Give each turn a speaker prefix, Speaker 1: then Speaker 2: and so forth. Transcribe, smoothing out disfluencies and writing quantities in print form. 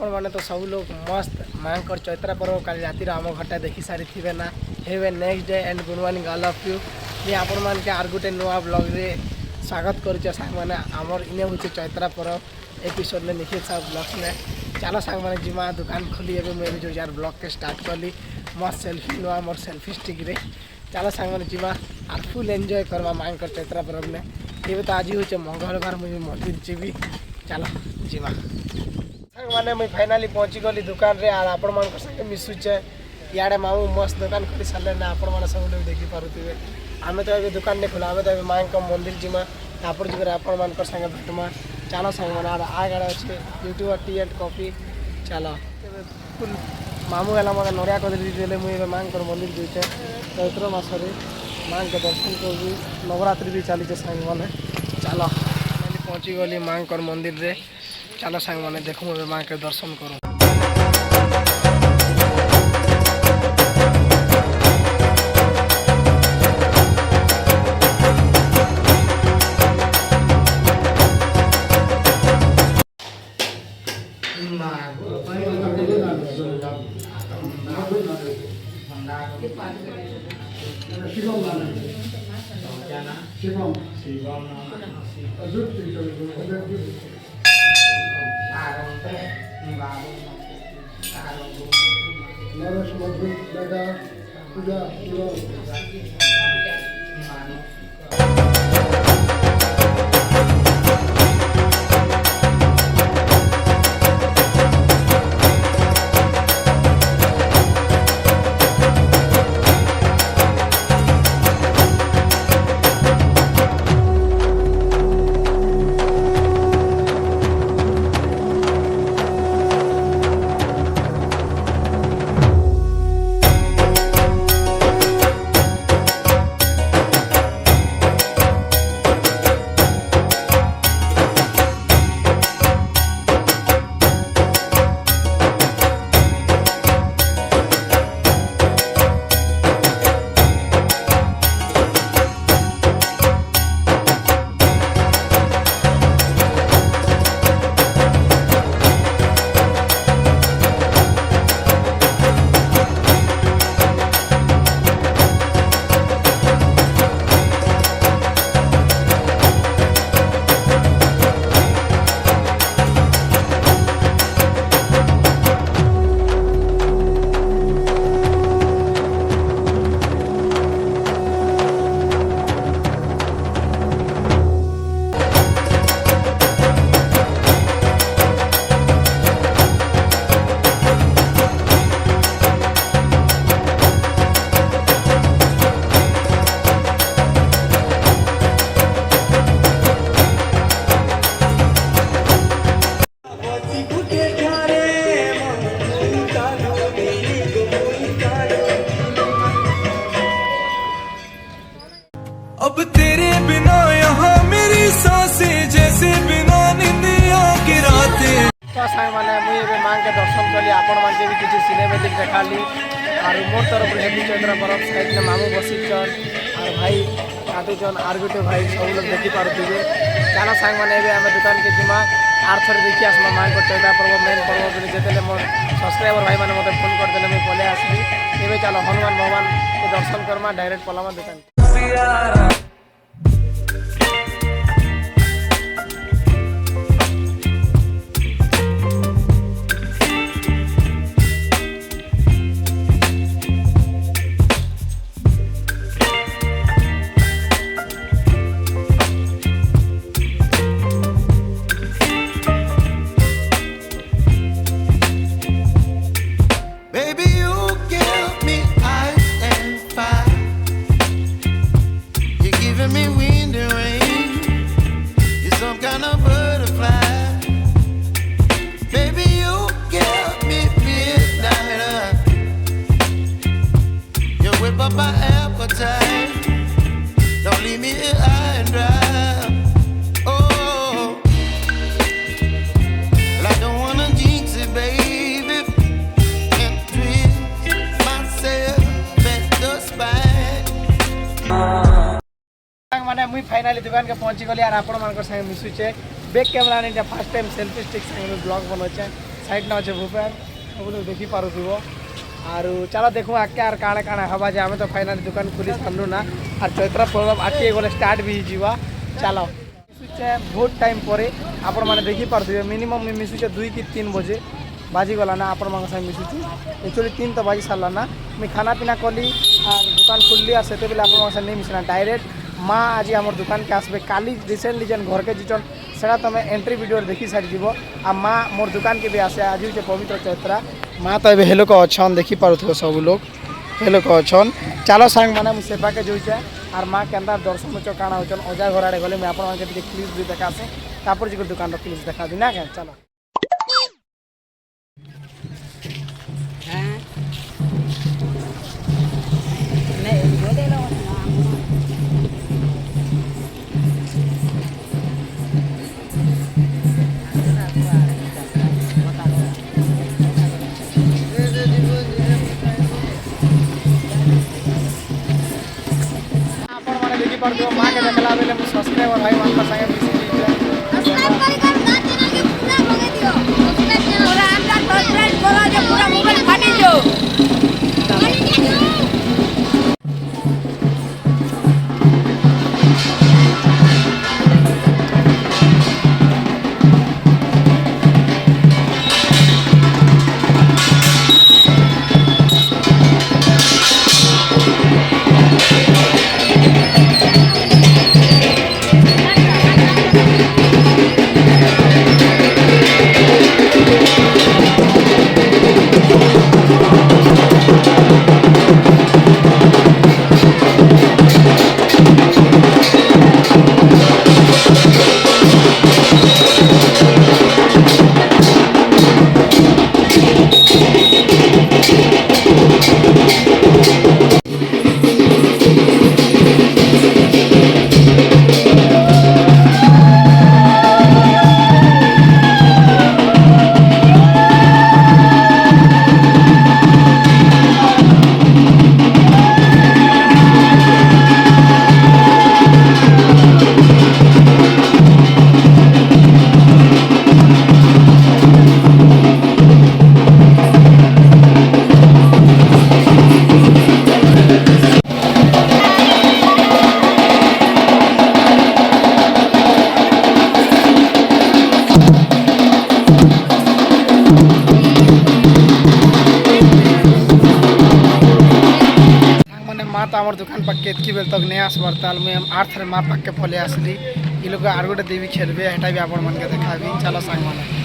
Speaker 1: आपण मैंने तो सब लोग मस्त मांकर चैत्रा पर्व काली रातिर आम घरटा देखी सारी थे ना। Have A next day and good morning all of you. ये आपण मान के आर गोटे नुआ ब्लॉग रे स्वागत करुचे सांग मैंने आमर इने होचे चैत्रा पर्व एपिसोड में निखिल साहब ब्लॉग्स में। चलो सांग मैंने जिमा दुकान खोली एवं मुझे जो यार ब्लॉग के स्टार्ट कली मस्त सेल्फी नुआ मोर सेल्फी स्टिक रे। चलो सांग मैंने जिमा आर फुल एंजॉय करवा मांकर चैत्रा पर्व में। ये तो आज होचे मंगलवार मुझे मंदिर जीवी। चलो जिमा मैंने मुझे फाइनाली पहुँची गली दुकान रे आर आपण मान संगे मिसुचे इे मामू मस्त दुकान खोली सारे ना आपण मैंने सब लोग देखी पारे। आम तो ये दुकान नहीं खोला आम तो माँ का मंदिर जीमा तापर जी आपण मान संगे भेटमा। चलो सांग मैंने आगे अच्छे यूट्यूबर टी एंड कॉफी। चलो फुल मामू है मतलब नड़िया कदे मुझे माँ को मंदिर जाऊे चैत्र मसरे माँ के दर्शन कर नवरात्रि भी चली सांग मैंने। चलो पहुँची गली माँ को मंदिर रे। चलो सांग मैंने देखूँ माँ के दर्शन करूँ।
Speaker 2: अब तेरे बिना यहाँ मेरी सांसें जैसे बिना निंदिया की रातें।
Speaker 1: तो सांग मैंने मुझे माँ के दर्शन कली आपण मान के भी किसी सिनेमेटिक देखाली और मोर तरफ हेली चैत्र पर्व साइड में मामू बसीचन और भाई आदुचन आर गोटे भाई सब लोग देखी पारे। चलो सांग मैंने आम दुकान के जिमा आर थर देखी आसमा माँ को चैत्र पर्व मेन पर्व जिते मोर सब्सक्राइबर भाई मैंने मतलब फोन करदे मुझे पलि आसली। एवं चलो हनुमान भगवान के दर्शन करमा डायरेक्ट पलामा दुकान।
Speaker 2: Don't leave me here high and dry. Oh, well, I don't wanna jinx it, baby, and twist myself at the spine.
Speaker 1: मैंने मुई फाइनाली दुकान के पहुंची गली और आपण मान संगे मिसुचे बैक कैमरा नहीं फर्स्ट टाइम सेल्फी स्टिक संगे ब्लॉग बनौचे। ସାଇଡ଼୍ନେ ଅଛେ ଭୂପେନ ସବୁ ଦେଖି ପାରୁଥିବ ଆରୁ ଚାଲ ଦେଖୁ ଆଗ୍କେ ଆର୍ କାଣା କାଣା ହେବା ଯେ ଆମେ ତ ଫାଇନାଲି ଦୋକାନ ଖୋଲି ସାରିଲୁ ନା ଆର୍ ଚୈତ୍ର ପର୍ବ ଆଗ୍କେ ଗଲେ ଷ୍ଟାର୍ଟ ବି ହେଇଯିବା ଚାଲ ମିଶୁଛେ ବହୁତ ଟାଇମ୍ ପରେ ଆପଣମାନେ ଦେଖିପାରୁଥିବେ ମିନିମମ୍ ମିଶୁଛେ 2 କି 3 ବଜେ ବାଜିଗଲା ନା ଆପଣମାନଙ୍କ ସାଙ୍ଗେ ମିଶୁଛୁ ଏକ୍ଚୁଆଲି 3 ତ ବାଜି ସାରିଲା ନା ମୁଇଁ ଖାନା ପିନା କଲି ଆର୍ ଦୋକାନ ଖୋଲିଲି ଆର୍ ସେତେବେଳେ ଆପଣଙ୍କ ସାଙ୍ଗେ ନେଇ ମିଶିଲା ଡାଇରେକ୍ଟ ମା ଆଜି আমার দোকানকে আসবে কালি রিসেন্টলি যেন ঘরকে যিছন সেটা তুমি এন্ট্রি ভিডিওর দেখি সারিଯିব আর মা মোর দোকানকে বি আসে আজ হচ্ছে পবিত্র চৈত্রা মা তো এবে হেলোক অছন দেখি পারুথিব সবু লোক হেলোক অছন চালো সাং মানে মু সেপাকে যাইছে আর মা কেন্দার দর্শন হচ্ছ কাଣା হচ্ছন অজা ঘর আড়ে গলে মু আপনাকে টিকে ক্লিপ বি দেখা আসে তারপর যে দোকানর ক্লিপ দেখা দিই না কেন চলো ଆପଣମାନେ ଦେଖିପାରୁଥିବ ମାଆକେ ଦେଖିଲା ବେଲେ ମୁଁ ସବସ୍କ୍ରାଇବର ଭାଇମାନଙ୍କ ସାଙ୍ଗେ ମିଶି মা তো আমার দোকান পাকে এতকি বেল তক নেই আসবার তাহলে মুই আর থরে মা পাকে পলে আসলি ই লোক আর গোটে দেবী খেলবে এটা বি আপনার মনকে দেখাবি চলো সাংমানে